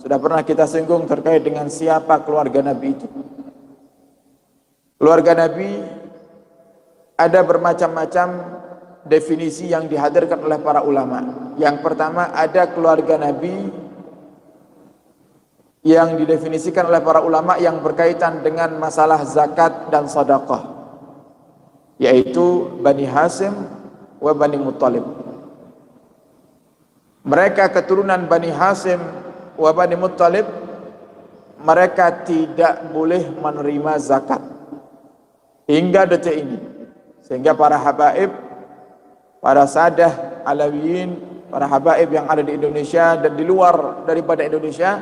Sudah pernah kita singgung terkait dengan siapa keluarga Nabi itu. Keluarga Nabi ada bermacam-macam definisi yang dihadirkan oleh para ulama. Yang pertama, ada keluarga Nabi yang didefinisikan oleh para ulama yang berkaitan dengan masalah zakat dan sedekah, yaitu Bani Hasyim wa Bani Muttalib. Mereka keturunan Bani Hasyim wa Bani Muttalib, mereka tidak boleh menerima zakat hingga detik ini. Sehingga para habaib, para sadah alawiyin, para habaib yang ada di Indonesia dan di luar daripada Indonesia,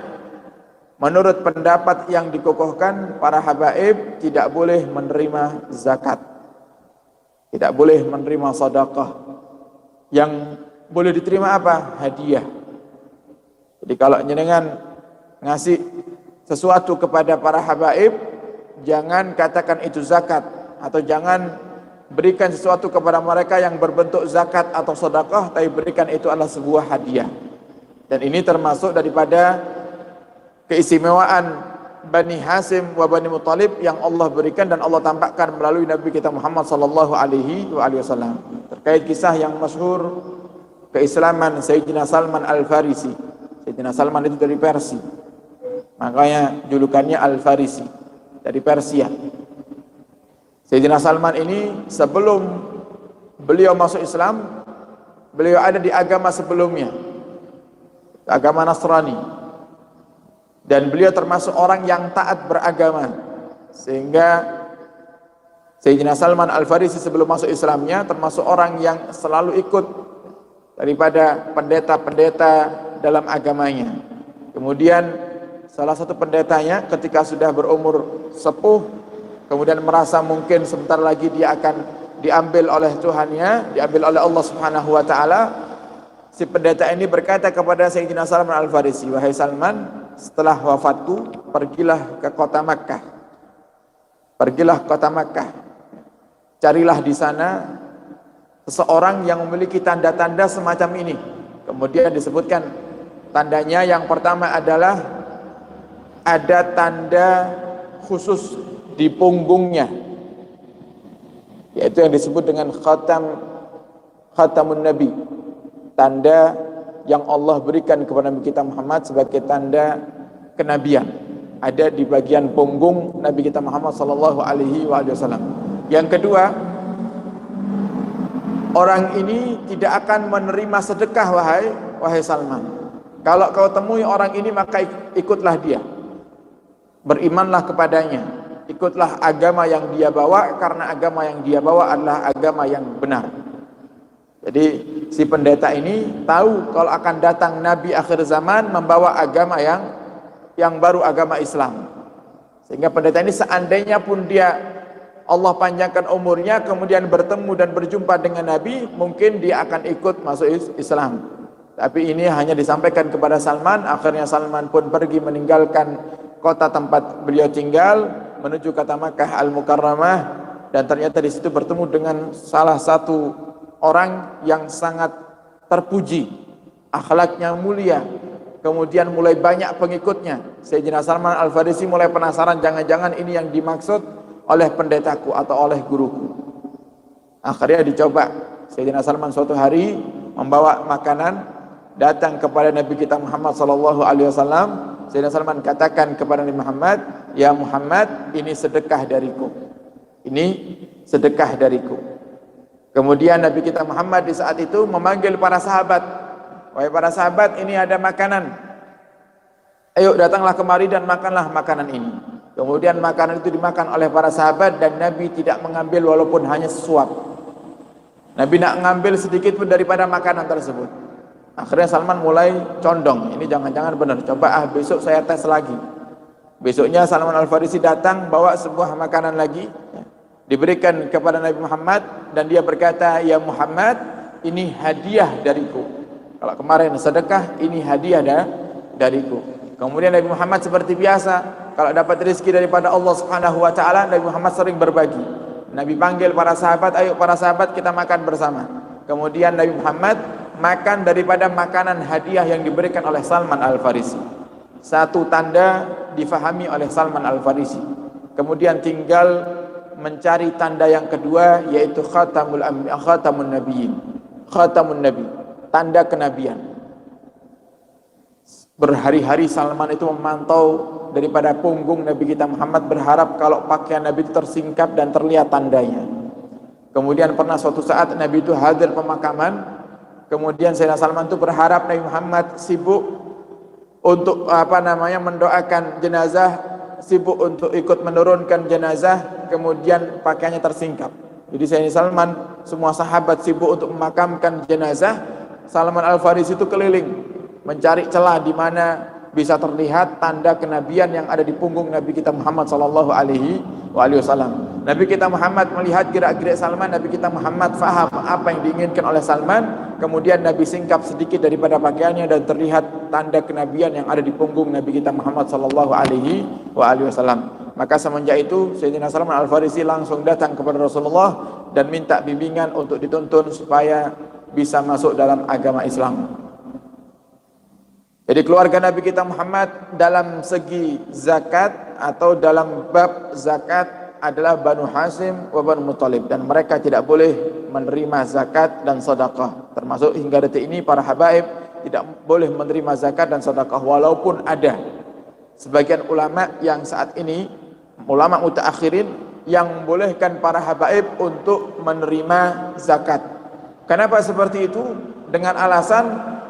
menurut pendapat yang dikokohkan, para habaib tidak boleh menerima zakat, tidak boleh menerima sedekah. Yang boleh diterima apa? Hadiah. Jadi kalau jenengan ngasih sesuatu kepada para habaib, jangan katakan itu zakat, atau jangan berikan sesuatu kepada mereka yang berbentuk zakat atau sedekah, tapi berikan itu adalah sebuah hadiah. Dan ini termasuk daripada keistimewaan Bani Hasyim wa Bani Muttalib yang Allah berikan dan Allah tampakkan melalui Nabi kita Muhammad sallallahu alaihi wasallam. Terkait kisah yang masyhur keislaman Sayyidina Salman Al-Farisi. Sayyidina Salman itu dari Persia, makanya julukannya Al-Farisi, dari Persia. Sayyidina Salman ini sebelum beliau masuk Islam, beliau ada di agama sebelumnya, agama Nasrani. Dan beliau termasuk orang yang taat beragama, sehingga Sayyidina Salman Al-Farisi sebelum masuk Islamnya termasuk orang yang selalu ikut daripada pendeta-pendeta dalam agamanya. Kemudian salah satu pendetanya ketika sudah berumur sepuh, kemudian merasa mungkin sebentar lagi dia akan diambil oleh Tuhannya, diambil oleh Allah Subhanahu wa taala. Si pendeta ini berkata kepada Sayyidina Salman Al-Farisi, "Wahai Salman, setelah wafatku, pergilah ke kota Makkah. Pergilah ke kota Makkah. Carilah di sana seseorang yang memiliki tanda-tanda semacam ini." Kemudian disebutkan tandanya, yang pertama adalah ada tanda khusus di punggungnya, yaitu yang disebut dengan khatamun Nabi, tanda yang Allah berikan kepada Nabi kita Muhammad sebagai tanda kenabian, ada di bagian punggung Nabi kita Muhammad sallallahu alaihi wasallam. Yang kedua, orang ini tidak akan menerima sedekah, wahai Salman. Kalau kau temui orang ini, maka ikutlah dia, berimanlah kepadanya, ikutlah agama yang dia bawa, karena agama yang dia bawa adalah agama yang benar. Jadi si pendeta ini tahu kalau akan datang Nabi akhir zaman membawa agama yang baru, agama Islam. Sehingga pendeta ini seandainya pun dia Allah panjangkan umurnya, kemudian bertemu dan berjumpa dengan Nabi, mungkin dia akan ikut masuk Islam. Tapi ini hanya disampaikan kepada Salman. Akhirnya Salman pun pergi meninggalkan kota tempat beliau tinggal, menuju kota Makkah Al-Mukarramah, dan ternyata di situ bertemu dengan salah satu orang yang sangat terpuji, akhlaknya mulia, kemudian mulai banyak pengikutnya. Sayyidina Salman Al-Farisi mulai penasaran, jangan-jangan ini yang dimaksud oleh pendetaku atau oleh guruku. Akhirnya dicoba. Sayyidina Salman suatu hari membawa makanan datang kepada Nabi kita Muhammad sallallahu alaihi wasallam. Sayyidina Salman katakan kepada Nabi Muhammad, "Ya Muhammad, ini sedekah dariku. Ini sedekah dariku." Kemudian Nabi kita Muhammad di saat itu memanggil para sahabat, "Wahai para sahabat, ini ada makanan. Ayo datanglah kemari dan makanlah makanan ini." Kemudian makanan itu dimakan oleh para sahabat dan Nabi tidak mengambil walaupun hanya sesuap. Nabi nak mengambil sedikit pun daripada makanan tersebut. Akhirnya Salman mulai condong, ini jangan-jangan benar, coba besok saya tes lagi. Besoknya Salman Al-Farisi datang bawa sebuah makanan lagi, diberikan kepada Nabi Muhammad, dan dia berkata, "Ya Muhammad, ini hadiah dariku. Kalau kemarin sedekah, ini hadiah dariku." Kemudian Nabi Muhammad seperti biasa, kalau dapat rezeki daripada Allah Subhanahu wa taala, Nabi Muhammad sering berbagi. Nabi panggil para sahabat, "Ayo para sahabat, kita makan bersama." Kemudian Nabi Muhammad makan daripada makanan hadiah yang diberikan oleh Salman Al-Farisi. Satu tanda difahami oleh Salman Al-Farisi. Kemudian tinggal mencari tanda yang kedua, yaitu khatamun nabiyyin. Khatamun nabi, tanda kenabian. Berhari-hari Salman itu memantau daripada punggung Nabi kita Muhammad, berharap kalau pakaian Nabi itu tersingkap dan terlihat tandanya. Kemudian pernah suatu saat Nabi itu hadir pemakaman, kemudian Sayyidina Salman itu berharap Nabi Muhammad sibuk untuk mendoakan jenazah, sibuk untuk ikut menurunkan jenazah, kemudian pakaiannya tersingkap. Jadi Sayyidina Salman, semua sahabat sibuk untuk memakamkan jenazah, Salman Al-Farisi itu keliling mencari celah di mana bisa terlihat tanda kenabian yang ada di punggung Nabi kita Muhammad sallallahu alaihi wasallam. Nabi kita Muhammad melihat gerak-gerik Salman, Nabi kita Muhammad faham apa yang diinginkan oleh Salman, kemudian Nabi singkap sedikit daripada pakaiannya dan terlihat tanda kenabian yang ada di punggung Nabi kita Muhammad sallallahu alaihi wasallam. Maka semenjak itu Sayyidina Salman Al-Farisi langsung datang kepada Rasulullah dan minta bimbingan untuk dituntun supaya bisa masuk dalam agama Islam. Jadi keluarga Nabi kita Muhammad dalam segi zakat atau dalam bab zakat adalah Banu Hashim wa Banu Muttalib, dan mereka tidak boleh menerima zakat dan sedekah. Termasuk hingga detik ini para habaib tidak boleh menerima zakat dan sedekah, walaupun ada sebagian ulama yang saat ini, ulama mutaakhirin, yang membolehkan para habaib untuk menerima zakat. Kenapa seperti itu? Dengan alasan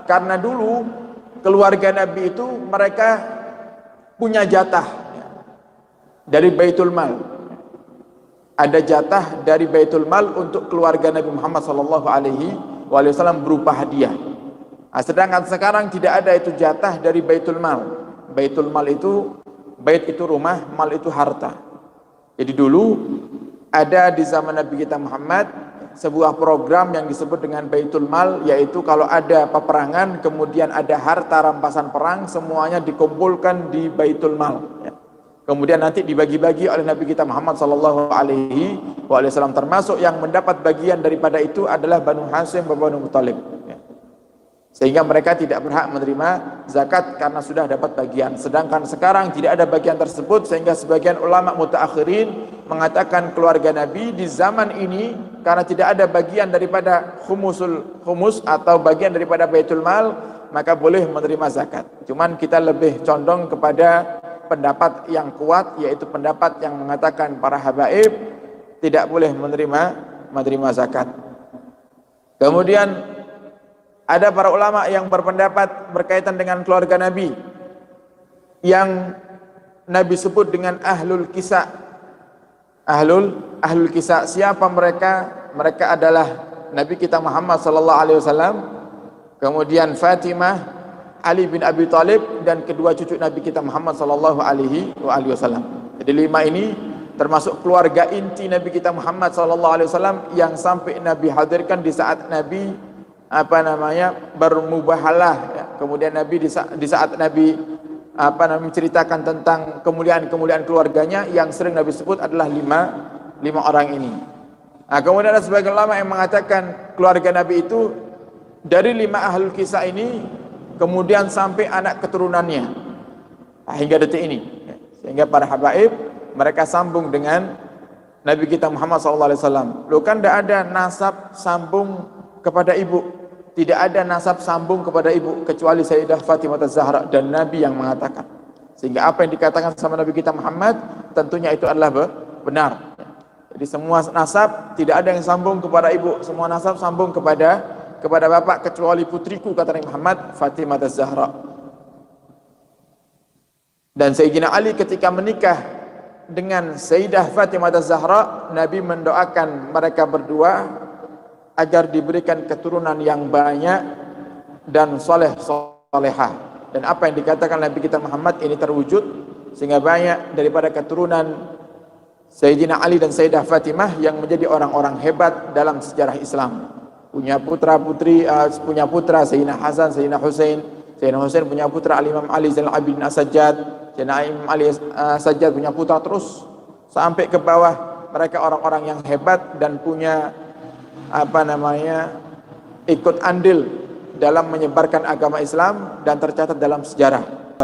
karena dulu keluarga Nabi itu mereka punya jatah dari Baitul Mal. Ada jatah dari Baitul Mal untuk keluarga Nabi Muhammad sallallahu alaihi wasallam berupa hadiah. Nah, sedangkan sekarang tidak ada itu jatah dari Baitul Mal. Baitul Mal itu, bait itu rumah, mal itu harta. Jadi dulu ada di zaman Nabi kita Muhammad sebuah program yang disebut dengan Baitul Mal, yaitu kalau ada peperangan kemudian ada harta rampasan perang, semuanya dikumpulkan di Baitul Mal, ya. Kemudian nanti dibagi-bagi oleh Nabi kita Muhammad sallallahu alaihi wasallam. Termasuk yang mendapat bagian daripada itu adalah Banu Hashim dan Banu Muttalib, ya. Sehingga mereka tidak berhak menerima zakat karena sudah dapat bagian. Sedangkan sekarang tidak ada bagian tersebut, sehingga sebagian ulama mutaakhirin mengatakan keluarga Nabi di zaman ini karena tidak ada bagian daripada humus atau bagian daripada Baitul Mal, maka boleh menerima zakat. Cuman kita lebih condong kepada pendapat yang kuat, yaitu pendapat yang mengatakan para habaib tidak boleh menerima zakat. Kemudian ada para ulama yang berpendapat berkaitan dengan keluarga Nabi yang Nabi sebut dengan ahlul kisah. Ahlul kisah, siapa mereka? Mereka adalah Nabi kita Muhammad sallallahu alaihi wasallam, kemudian Fatimah, Ali bin Abi Thalib, dan kedua cucu Nabi kita Muhammad sallallahu alaihi wasallam. Jadi 5 ini termasuk keluarga inti Nabi kita Muhammad sallallahu alaihi wasallam yang sampai Nabi hadirkan di saat Nabi bermubahalah, ya. Kemudian Nabi di saat Nabi menceritakan tentang kemuliaan keluarganya, yang sering Nabi sebut adalah lima orang ini. Nah, kemudian ada sebagian ulama yang mengatakan keluarga Nabi itu dari 5 ahlul kisah ini kemudian sampai anak keturunannya, hingga detik ini, ya. Sehingga para habaib mereka sambung dengan Nabi kita Muhammad SAW. Loh, kan tidak ada nasab sambung kepada ibu, tidak ada nasab sambung kepada ibu kecuali Sayyidah Fatimah Az-Zahra, dan Nabi yang mengatakan. Sehingga apa yang dikatakan sama Nabi kita Muhammad tentunya itu adalah benar. Jadi semua nasab tidak ada yang sambung kepada ibu, semua nasab sambung kepada bapak, kecuali putriku, kata Nabi Muhammad, Fatimah Az-Zahra. Dan Sayyidina Ali ketika menikah dengan Sayyidah Fatimah Az-Zahra, Nabi mendoakan mereka berdua agar diberikan keturunan yang banyak dan solehah. Dan apa yang dikatakan Nabi kita Muhammad ini terwujud, sehingga banyak daripada keturunan Sayyidina Ali dan Sayyidah Fatimah yang menjadi orang-orang hebat dalam sejarah Islam. Punya putra Sayyidina Hasan, Sayyidina Husain. Sayyidina Husain punya putra Al-Imam Ali Zainal Abidin As-Sajjad. Sayyidina Imam Ali As-Sajjad punya putra, terus sampai ke bawah. Mereka orang-orang yang hebat dan punya ikut andil dalam menyebarkan agama Islam dan tercatat dalam sejarah.